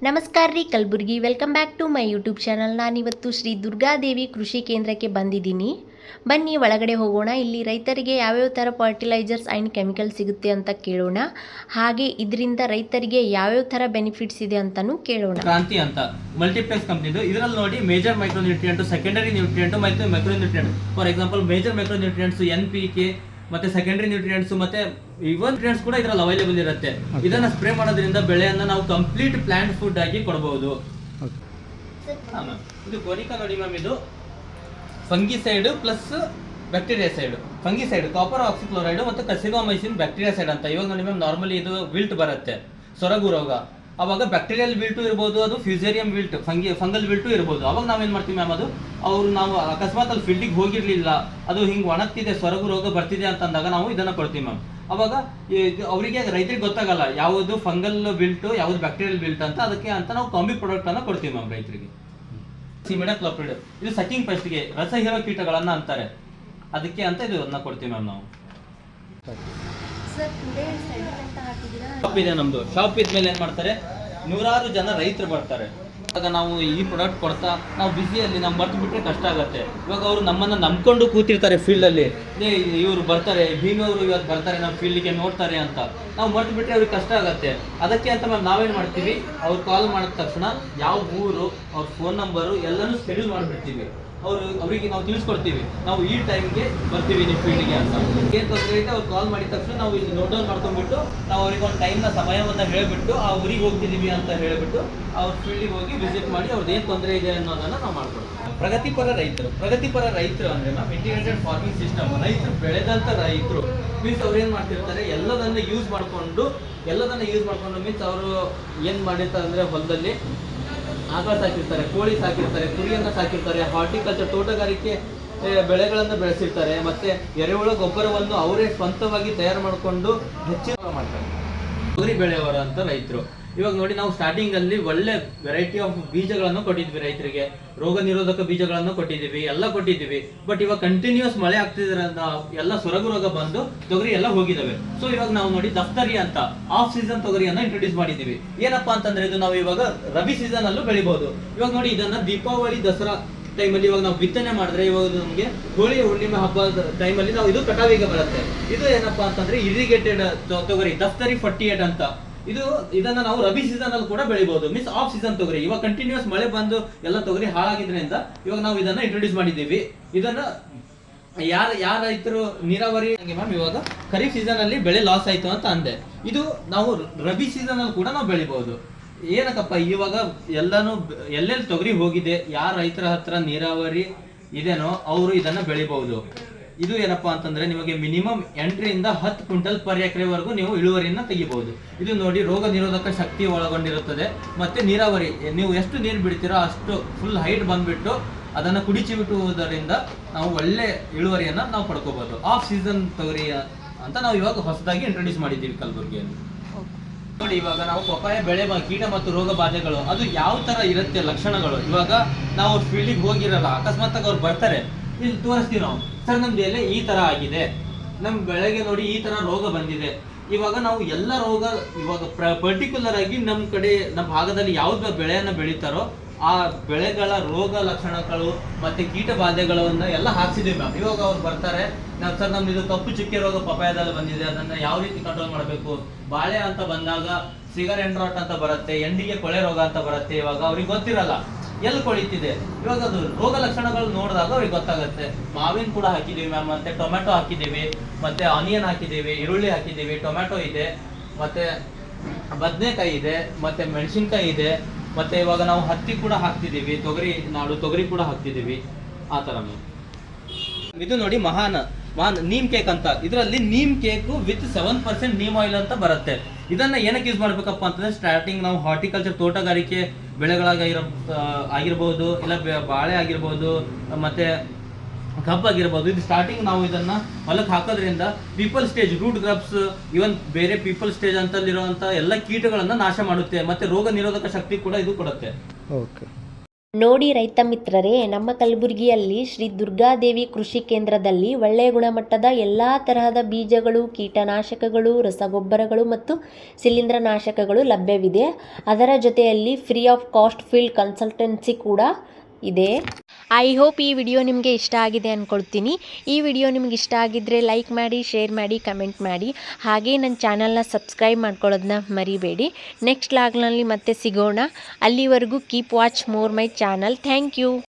ನಮಸ್ಕಾರ ರೀ Kalaburagi, welcome back to my YouTube channel. ನಾನಿವತ್ತು ಶ್ರೀ ದುರ್ಗಾದೇವಿ ಕೃಷಿ ಕೇಂದ್ರಕ್ಕೆ ಬಂದಿದ್ದೀನಿ. ಬನ್ನಿ ಒಳಗಡೆ ಹೋಗೋಣ. ಇಲ್ಲಿ ರೈತರಿಗೆ ಯಾವ್ಯಾವ ಥರ ಫರ್ಟಿಲೈಸರ್ಸ್ ಆ್ಯಂಡ್ ಕೆಮಿಕಲ್ ಸಿಗುತ್ತೆ ಅಂತ ಕೇಳೋಣ. ಹಾಗೆ ಇದರಿಂದ ರೈತರಿಗೆ ಯಾವ್ಯಾವ ಥರ ಬೆನಿಫಿಟ್ಸ್ ಇದೆ ಅಂತಲೂ ಕೇಳೋಣ. ಕ್ರಾಂತಿ ಅಂತ ಮಲ್ಟಿಪ್ಲೆಕ್ಸ್ ಕಂಪ್ನಿದು. ಇದರಲ್ಲಿ ನೋಡಿ major micronutrient, secondary nutrient ಮತ್ತು micronutrient. For example major micronutrients NPK ಮತ್ತೆ ಸೆಕೆಂಡರಿ ನ್ಯೂಟ್ರಿಯೆಂಟ್ಸ್ ಮತ್ತೆ ಇವನ್ ನ್ಯೂಟ್ರಿಯೆಂಟ್ಸ್ ಕೂಡ ಇದರಲ್ಲಿ ಅವೈಲೇಬಲ್ ಇರುತ್ತೆ. ಇದನ್ನ ಸ್ಪ್ರೇ ಮಾಡೋದ್ರಿಂದ ಬೆಳೆಯನ್ನ ನಾವು ಕಂಪ್ಲೀಟ್ ಪ್ಲಾಂಟ್ ಫುಡ್ ಆಗಿ ಕೊಡಬಹುದು. ಇದು ಗೋರಿಕಾ ನೋಡಿ ಮ್ಯಾಮ್, ಇದು fungicide plus bactericide. Fungicide copper oxychloride ಮತ್ತು ಕಸಿಗಾಮೈಸಿನ್ ಬ್ಯಾಕ್ಟೀರಿಯಾಸೈಡ್ ಅಂತ. ಇವಾಗ ನೋಡಿ ಮ್ಯಾಮ್, ನಾರ್ಮಲಿ ಇದು ವಿಲ್ಟ್ ಬರುತ್ತೆ, ಸೊರಗು ರೋಗ. ಅವಾಗ ಬ್ಯಾಕ್ಟೀರಿಯಲ್ ವಿಲ್ಟು ಇರ್ಬೋದು, ಅದು ಫ್ಯೂಸೇರಿಯಂ ವಿಲ್ಟ್, ಫಂಗಲ್ ವಿಲ್ಟು ಇರ್ಬೋದು. ಅವಾಗ ನಾವೇನು ಮಾಡ್ತೀವಿ ಮ್ಯಾಮ್, ಅದು ನಾವು ಅಕಸ್ಮಾತ್ ಅಲ್ಲಿ ಫೀಲ್ಡಿಗೆ ಹೋಗಿರ್ಲಿಲ್ಲ, ಅದು ಹಿಂಗೆ ಒಣಗ್ತಿದೆ, ಸೊರಗು ರೋಗ ಬರ್ತಿದೆ ಅಂತಂದಾಗ ನಾವು ಇದನ್ನ ಕೊಡ್ತೀವಿ ಮ್ಯಾಮ್. ಅವಾಗ ಅವರಿಗೆ ರೈತರಿಗೆ ಗೊತ್ತಾಗಲ್ಲ ಯಾವುದು ಫಂಗಲ್ ವಿಲ್ಟು ಯಾವುದು ಬ್ಯಾಕ್ಟೀರಿಯಲ್ ವಿಲ್ಟ್ ಅಂತ. ಅದಕ್ಕೆ ಅಂತ ನಾವು ಕಾಂಬಿ ಪ್ರಾಡಕ್ಟ್ ಅನ್ನ ಕೊಡ್ತೀವಿ ಮ್ಯಾಮ್ ರೈತರಿಗೆ. ಸಿಮಿಡಾಕ್ಲೋಪ್ರಿಡ್ ಇದು ಸಕಿಂಗ್ ಪೆಸ್ಟ್ಗೆ, ರಸ ಹೀರೋ ಕೀಟಗಳನ್ನ ಅಂತಾರೆ, ಅದಕ್ಕೆ ಅಂತ ಇದನ್ನ ಕೊಡ್ತೀವಿ ಮ್ಯಾಮ್ ನಾವು. ಶಾಪ್ ಇದೆ ನಮ್ದು. ಶಾಪ್ ಇದ್ಮೇಲೆ ಏನ್ ಮಾಡ್ತಾರೆ, ನೂರಾರು ಜನ ರೈತರು ಬರ್ತಾರೆ. ಇವಾಗ ನಾವು ಈ ಪ್ರಾಡಕ್ಟ್ ಕೊಡ್ತಾ ನಾವು ಬಿಸಿಯಲ್ಲಿ ನಾವು ಮರ್ತು ಬಿಟ್ರೆ ಕಷ್ಟ ಆಗುತ್ತೆ. ಇವಾಗ ಅವರು ನಮ್ಮನ್ನ ನಂಬ್ಕೊಂಡು ಕೂತಿರ್ತಾರೆ ಫೀಲ್ಡಲ್ಲಿ, ಇವರು ಬರ್ತಾರೆ, ಭೀಮವರು ಇವತ್ತು ಬರ್ತಾರೆ ನಮ್ಮ ಫೀಲ್ಡ್ಗೆ ನೋಡ್ತಾರೆ ಅಂತ. ನಾವು ಮರ್ತು ಬಿಟ್ರೆ ಅವ್ರಿಗೆ ಕಷ್ಟ ಆಗುತ್ತೆ. ಅದಕ್ಕೆ ಅಂತ ಮ್ಯಾಮ್ ನಾವೇನು ಮಾಡ್ತೀವಿ, ಅವ್ರು ಕಾಲ್ ಮಾಡಿದ ತಕ್ಷಣ ಯಾವ ಊರು, ಅವ್ರ ಫೋನ್ ನಂಬರು ಎಲ್ಲನೂ ಶೆಡ್ಯೂಲ್ ಮಾಡಿಬಿಡ್ತೀವಿ. ಅವರಿಗೆ ನಾವು ತಿಳಿಸ್ಕೊಡ್ತೀವಿ, ನಾವು ಈ ಟೈಮ್ಗೆ ಬರ್ತೀವಿ ನಿಮ್ಮ ಫೀಲ್ಡ್ಗೆ ಅಂತ. ಏನು ತೊಂದರೆ ಇದೆ ಅವ್ರು ಕಾಲ್ ಮಾಡಿದ ತಕ್ಷಣ ನಾವು ಇಲ್ಲಿ ನೋಟ್ ಡೌನ್ ಮಾಡ್ಕೊಂಡ್ಬಿಟ್ಟು ನಾವು ಅವ್ರಿಗೆ ಒಂದು ಟೈಮ್ನ ಸಮಯವನ್ನು ಹೇಳಿಬಿಟ್ಟು ಆ ಊರಿಗೆ ಹೋಗ್ತಿದ್ದೀವಿ ಅಂತ ಹೇಳಿಬಿಟ್ಟು ಅವ್ರ ಫೀಲ್ಡಿಗೆ ಹೋಗಿ ವಿಸಿಟ್ ಮಾಡಿ ಅವ್ರದ್ದು ಏನು ತೊಂದರೆ ಇದೆ ಅನ್ನೋದನ್ನು ನಾವು ಮಾಡ್ಕೊಡ್ತೀವಿ. ಪ್ರಗತಿಪರ ರೈತರು ಅಂದರೆ ಮ್ಯಾಮ್ ಇಂಟಿಗ್ರೇಟೆಡ್ ಫಾರ್ಮಿಂಗ್ ಸಿಸ್ಟಮ್. ರೈತರು ಬೆಳೆದಂಥ ರೈತರು ಮೀನ್ಸ್ ಅವ್ರು ಏನು ಮಾಡ್ತಿರ್ತಾರೆ, ಎಲ್ಲದನ್ನು ಯೂಸ್ ಮಾಡಿಕೊಂಡು ಮೀನ್ಸ್ ಅವರು ಏನು ಮಾಡಿರ್ತಾರೆ ಅಂದರೆ ಹೊಲದಲ್ಲಿ ಆಕಳ ಸಾಕಿರ್ತಾರೆ, ಕೋಳಿ ಸಾಕಿರ್ತಾರೆ, ಕುರಿಯನ್ನು ಸಾಕಿರ್ತಾರೆ, ಹಾರ್ಟಿಕಲ್ಚರ್ ತೋಟಗಾರಿಕೆ ಬೆಳೆಗಳನ್ನು ಬೆಳೆಸಿರ್ತಾರೆ, ಮತ್ತೆ ಎರೆಹುಳ ಗೊಬ್ಬರವನ್ನು ಅವರೇ ಸ್ವಂತವಾಗಿ ತಯಾರು ಮಾಡಿಕೊಂಡು ಹೆಚ್ಚಿನ ಮಾಡ್ತಾರೆ. ತೊಗರಿ ಬೆಳೆಯವರು ಅಂತ ರೈತರು. ಇವಾಗ ನೋಡಿ, ನಾವು ಸ್ಟಾರ್ಟಿಂಗ್ ಅಲ್ಲಿ ಒಳ್ಳೆ ವೆರೈಟಿ ಆಫ್ ಬೀಜಗಳನ್ನು ಕೊಟ್ಟಿದ್ವಿ ರೈತರಿಗೆ, ರೋಗ ನಿರೋಧಕ ಬೀಜಗಳನ್ನು ಕೊಟ್ಟಿದ್ದೀವಿ, ಎಲ್ಲ ಕೊಟ್ಟಿದ್ದೀವಿ. ಬಟ್ ಇವಾಗ ಕಂಟಿನ್ಯೂಸ್ ಮಳೆ ಆಗ್ತಿದ್ರಿಂದ ಎಲ್ಲ ಸೊರಗು ರೋಗ ಬಂದು ತೊಗರಿ ಎಲ್ಲ ಹೋಗಿದಾವೆ. ಸೊ ಇವಾಗ ನಾವು ನೋಡಿ ದಫ್ತರಿ ಅಂತ ಆಫ್ ಸೀಸನ್ ತೊಗರಿಯನ್ನ ಇಂಟ್ರೊಡ್ಯೂಸ್ ಮಾಡಿದ್ದೀವಿ. ಏನಪ್ಪಾ ಅಂತಂದ್ರೆ ಇದು ನಾವು ಇವಾಗ ರಬಿ ಸೀಸನ್ ಅಲ್ಲೂ ಬೆಳಿಬಹುದು. ಇವಾಗ ನೋಡಿ, ಇದನ್ನ ದೀಪಾವಳಿ ದಸರಾ ಟೈಮಲ್ಲಿ ಇವಾಗ ನಾವು ಬಿತ್ತನೆ ಮಾಡಿದ್ರೆ ಇವಾಗ ನಮಗೆ ಹೋಳಿ ಹುಣ್ಣಿಮೆ ಹಬ್ಬದ ಟೈಮಲ್ಲಿ ನಾವು ಇದು ಕಟಾವಿಗೆ ಬರುತ್ತೆ. ಇದು ಏನಪ್ಪಾ ಅಂತಂದ್ರೆ ಇರಿಗೇಟೆಡ್ ತೊಗರಿ ದಫ್ತರಿ 48 ಅಂತ. ಇದನ್ನ ನಾವು ರಬಿ ಸೀಸನ್ ಅಲ್ಲಿ ಕೂಡ ಬೆಳಿಬಹುದು, ಮೀನ್ಸ್ ಆಫ್ ಸೀಸನ್ ತೊಗರಿ. ಇವಾಗ ಕಂಟಿನ್ಯೂಸ್ ಮಳೆ ಬಂದು ಎಲ್ಲ ತೊಗರಿ ಹಾಳಾಗಿದ್ರಿಂದ ಇವಾಗ ನಾವು ಇದನ್ನ ಇಂಟ್ರೊಡ್ಯೂಸ್ ಮಾಡಿದ್ದೀವಿ. ಇದನ್ನ ಯಾರ ರೈತರು ನೀರಾವರಿ ಮ್ಯಾಮ್ ಇವಾಗ ಖರೀಫ್ ಸೀಸನ್ ಅಲ್ಲಿ ಬೆಳೆ ಲಾಸ್ ಆಯ್ತು ಅಂತ ಅಂದೆ, ಇದು ನಾವು ರಬಿ ಸೀಸನ್ ಅಲ್ಲಿ ಕೂಡ ನಾವು ಬೆಳಿಬಹುದು. ಏನಕ್ಕಪ್ಪ, ಇವಾಗ ಎಲ್ಲಾನು ಎಲ್ಲೆಲ್ಲಿ ತೊಗರಿ ಹೋಗಿದೆ, ಯಾರ ರೈತರ ಹತ್ರ ನೀರಾವರಿ ಇದೇನೋ ಅವರು ಇದನ್ನ ಬೆಳಿಬಹುದು. ಇದು ಏನಪ್ಪಾ ಅಂತಂದ್ರೆ ನಿಮಗೆ ಮಿನಿಮಮ್ 8 ರಿಂದ 10 ಕ್ವಿಂಟಲ್ ಪರ್ ಎಕರೆವರೆಗೂ ನೀವು ಇಳುವರಿಯನ್ನ ತೆಗಿಬಹುದು. ಇದು ನೋಡಿ, ರೋಗ ನಿರೋಧಕ ಶಕ್ತಿ ಒಳಗೊಂಡಿರುತ್ತದೆ. ಮತ್ತೆ ನೀರಾವರಿ ನೀವು ಎಷ್ಟು ನೀರು ಬಿಡ್ತೀರೋ ಅಷ್ಟು ಫುಲ್ ಹೈಟ್ ಬಂದ್ಬಿಟ್ಟು ಅದನ್ನ ಕುಡಿಚಿಬಿಟ್ಟುವುದರಿಂದ ನಾವು ಒಳ್ಳೆ ಇಳುವರಿಯನ್ನ ನಾವು ಪಡ್ಕೋಬಹುದು. ಆಫ್ ಸೀಸನ್ ತೊಗರಿ ಅಂತ ನಾವು ಇವಾಗ ಹೊಸದಾಗಿ ಇಂಟ್ರೊಡ್ಯೂಸ್ ಮಾಡಿದ್ದೀವಿ ಕಲಬುರಗಿಯಲ್ಲಿ. ನೋಡಿ, ಇವಾಗ ನಾವು ಪಪಾಯ ಬೆಳೆ ಕೀಟ ಮತ್ತು ರೋಗ ಬಾಧೆಗಳು ಅದು ಯಾವ ತರ ಇರುತ್ತೆ ಲಕ್ಷಣಗಳು. ಇವಾಗ ನಾವು ಫೀಲ್ಡಿಗೆ ಹೋಗಿರಲ್ಲ, ಅಕಸ್ಮಾತ್ ಅವ್ರು ಬರ್ತಾರೆ, ಇಲ್ಲಿ ತೋರಿಸ್ತೀವಿ ನಾವು, ಸರ್ ನಮ್ದು ಎಲೆ ಈ ತರ ಆಗಿದೆ, ನಮ್ ಬೆಳೆಗೆ ನೋಡಿ ಈ ತರ ರೋಗ ಬಂದಿದೆ. ಇವಾಗ ನಾವು ಎಲ್ಲ ರೋಗ ಇವಾಗ ಪರ್ಟಿಕ್ಯುಲರ್ ಆಗಿ ನಮ್ಮ ಭಾಗದಲ್ಲಿ ಯಾವ್ದು ಬೆಳೆಯನ್ನ ಬೆಳೀತಾರೋ ಆ ಬೆಳೆಗಳ ರೋಗ ಲಕ್ಷಣಗಳು ಮತ್ತೆ ಕೀಟ ಬಾಧೆಗಳನ್ನ ಎಲ್ಲ ಹಾಕ್ಸಿದೀವಿ ಮ್ಯಾಮ್. ಇವಾಗ ಅವ್ರು ಬರ್ತಾರೆ, ಸರ್ ನಮ್ದು ಇದು ಕಪ್ಪು ಚುಕ್ಕೆ ರೋಗ ಪಪಾಯದಲ್ಲಿ ಬಂದಿದೆ, ಅದನ್ನ ಯಾವ ರೀತಿ ಕಂಟ್ರೋಲ್ ಮಾಡಬೇಕು. ಬಾಳೆ ಅಂತ ಬಂದಾಗ ಸಿಗರ್ ಎಂಡ್ರಾಟ್ ಅಂತ ಬರುತ್ತೆ, ಎಂಡಿಗೆ ಕೊಳೆ ರೋಗ ಅಂತ ಬರುತ್ತೆ. ಇವಾಗ ಅವ್ರಿಗೆ ಗೊತ್ತಿರಲ್ಲ ಎಲ್ಲಿ ಕೊಳಿತಿದೆ. ಇವಾಗ ಅದು ರೋಗ ಲಕ್ಷಣಗಳು ನೋಡಿದಾಗ ಅವ್ರಿಗೆ ಗೊತ್ತಾಗುತ್ತೆ. ಮಾವಿನ ಕೂಡ ಹಾಕಿದೀವಿ ಮ್ಯಾಮ್, ಮತ್ತೆ ಟೊಮೆಟೊ ಹಾಕಿದೀವಿ, ಮತ್ತೆ ಆನಿಯನ್ ಹಾಕಿದೀವಿ, ಈರುಳ್ಳಿ ಹಾಕಿದೀವಿ, ಟೊಮೆಟೊ ಇದೆ, ಮತ್ತೆ ಬದನೆಕಾಯಿ ಇದೆ, ಮತ್ತೆ ಮೆಣಸಿನ್ಕಾಯಿ ಇದೆ, ಮತ್ತೆ ಇವಾಗ ನಾವು ಹತ್ತಿ ಕೂಡ ಹಾಕ್ತಿದೀವಿ, ತೊಗರಿ ಕೂಡ ಹಾಕ್ತಿದೀವಿ, ಆ ತರ ಮ್ಯಾಮ್. ಇದು ನೋಡಿ ಮಹಾನ್ ನೀಮ್ ಕೇಕ್ ಅಂತ. ಇದರಲ್ಲಿ neem cake with 7% neem oil ಅಂತ ಬರುತ್ತೆ. ಇದನ್ನ ಏನಕ್ಕೆ ಯೂಸ್ ಮಾಡ್ಬೇಕಪ್ಪ ಅಂತಂದ್ರೆ, ಸ್ಟಾರ್ಟಿಂಗ್ ನಾವು ಹಾರ್ಟಿಕಲ್ಚರ್ ತೋಟಗಾರಿಕೆ ಆಗಿರ್ಬೋದು, ಇಲ್ಲ ಬಾಳೆ ಆಗಿರ್ಬೋದು, ಮತ್ತೆ ಕಬ್ಬಾಗಿರ್ಬೋದು, ಇದು ಸ್ಟಾರ್ಟಿಂಗ್ ನಾವು ಇದನ್ನ ಹೊಲಕ್ಕೆ ಹಾಕೋದ್ರಿಂದ ಪೀಪಲ್ ಸ್ಟೇಜ್, ರೂಟ್ ಗ್ರಬ್ಸ್, ಇವನ್ ಬೇರೆ ಪೀಪಲ್ ಸ್ಟೇಜ್ ಅಂತಲ್ಲಿರುವಂತ ಎಲ್ಲ ಕೀಟಗಳನ್ನ ನಾಶ ಮಾಡುತ್ತೆ. ಮತ್ತೆ ರೋಗ ನಿರೋಧಕ ಶಕ್ತಿ ಕೂಡ ಇದು ಕೊಡುತ್ತೆ. ಓಕೆ. ನೋಡಿ ರೈತ ಮಿತ್ರರೇ, ನಮ್ಮ ಕಲಬುರಗಿಯಲ್ಲಿ ಶ್ರೀ ದುರ್ಗಾದೇವಿ ಕೃಷಿ ಕೇಂದ್ರದಲ್ಲಿ ಒಳ್ಳೆಯ ಗುಣಮಟ್ಟದ ಎಲ್ಲ ತರಹದ ಬೀಜಗಳು, ಕೀಟನಾಶಕಗಳು, ರಸಗೊಬ್ಬರಗಳು ಮತ್ತು ಶಿಲೀಂಧ್ರನಾಶಕಗಳು ಲಭ್ಯವಿದೆ. ಅದರ ಜೊತೆಯಲ್ಲಿ free of cost field consultancy ಕೂಡ ಇದೆ. ಐ ಹೋಪ್ ಈ ವಿಡಿಯೋ ನಿಮಗೆ ಇಷ್ಟ ಆಗಿದೆ ಅಂದ್ಕೊಳ್ತೀನಿ. ಈ ವಿಡಿಯೋ ನಿಮ್ಗೆ ಇಷ್ಟ ಆಗಿದ್ದರೆ ಲೈಕ್ ಮಾಡಿ, ಶೇರ್ ಮಾಡಿ, ಕಮೆಂಟ್ ಮಾಡಿ. ಹಾಗೆ ನನ್ನ ಚಾನಲ್ನ ಸಬ್ಸ್ಕ್ರೈಬ್ ಮಾಡ್ಕೊಳ್ಳೋದನ್ನ ಮರಿಬೇಡಿ. ನೆಕ್ಸ್ಟ್ ಲಾಗ್ನಲ್ಲಿ ಮತ್ತೆ ಸಿಗೋಣ. ಅಲ್ಲಿವರೆಗೂ keep watch more my channel. Thank you.